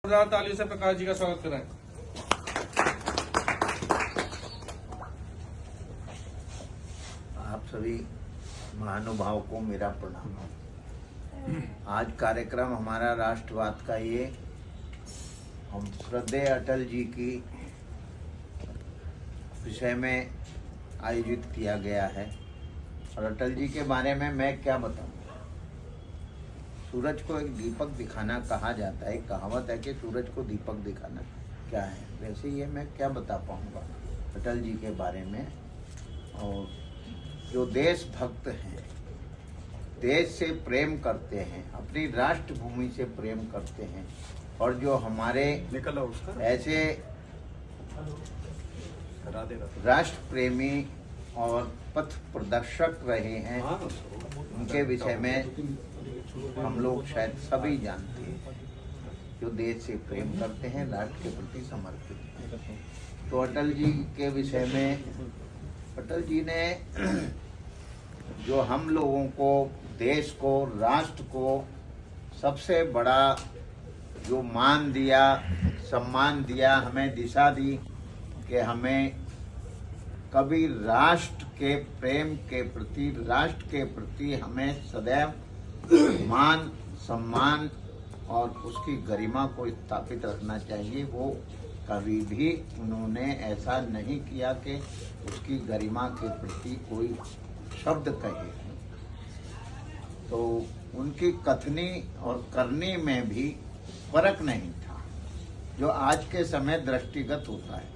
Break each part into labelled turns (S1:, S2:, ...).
S1: तालियों से प्रकाश जी का स्वागत कराएं।
S2: आप सभी महानुभाव को मेरा प्रणाम। आज कार्यक्रम हमारा राष्ट्रवाद का ये हम श्रद्धेय अटल जी की विषय में आयोजित किया गया है। और अटल जी के बारे में मैं क्या बताऊं। सूरज को एक दीपक दिखाना कहा जाता है, कहावत है कि सूरज को दीपक दिखाना क्या है, वैसे ये मैं क्या बता पाऊंगा अटल जी के बारे में। और जो देशभक्त हैं, देश से प्रेम करते हैं, अपनी राष्ट्रभूमि से प्रेम करते हैं, और जो हमारे ऐसे राष्ट्र प्रेमी और पथ प्रदर्शक रहे हैं, उनके विषय में हम लोग शायद सभी जानते हैं, जो देश से प्रेम करते हैं, राष्ट्र के प्रति समर्पित हैं। तो अटल जी के विषय में, अटल जी ने जो हम लोगों को, देश को, राष्ट्र को सबसे बड़ा जो मान दिया, सम्मान दिया, हमें दिशा दी कि हमें कभी राष्ट्र के प्रेम के प्रति, राष्ट्र के प्रति हमें सदैव मान, सम्मान और उसकी गरिमा को स्थापित रखना चाहिए। वो कभी भी उन्होंने ऐसा नहीं किया कि उसकी गरिमा के प्रति कोई शब्द कहे। तो उनकी कथनी और करनी में भी फर्क नहीं था, जो आज के समय दृष्टिगत होता है।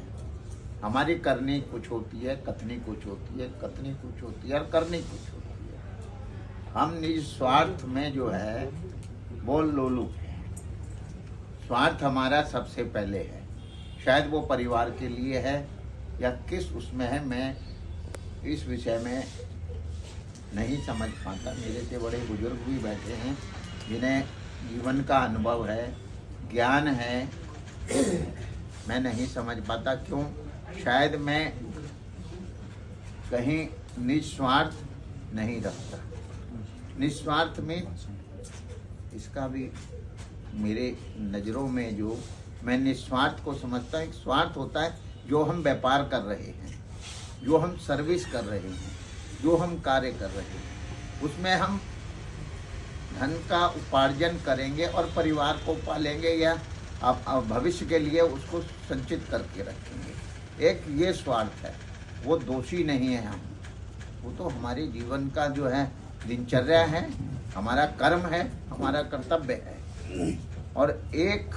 S2: हमारी करनी कुछ होती है, कथनी कुछ होती है, कथनी कुछ होती है और करनी कुछ होती है। हम निज स्वार्थ में जो है वो लोलुप है। स्वार्थ हमारा सबसे पहले है, शायद वो परिवार के लिए है या किस उसमें है, मैं इस विषय में नहीं समझ पाता। मेरे से बड़े बुजुर्ग भी बैठे हैं जिन्हें जीवन का अनुभव है, ज्ञान है, मैं नहीं समझ पाता। क्यों? शायद मैं कहीं निस्वार्थ नहीं रखता। निस्वार्थ में इसका भी मेरे नज़रों में जो मैं निस्वार्थ को समझता हूँ, एक स्वार्थ होता है जो हम व्यापार कर रहे हैं, जो हम सर्विस कर रहे हैं, जो हम कार्य कर रहे हैं, उसमें हम धन का उपार्जन करेंगे और परिवार को पालेंगे या भविष्य के लिए उसको संचित करके रखेंगे। एक ये स्वार्थ है, वो दोषी नहीं है हम, वो तो हमारे जीवन का जो है दिनचर्या है, हमारा कर्म है, हमारा कर्तव्य है। और एक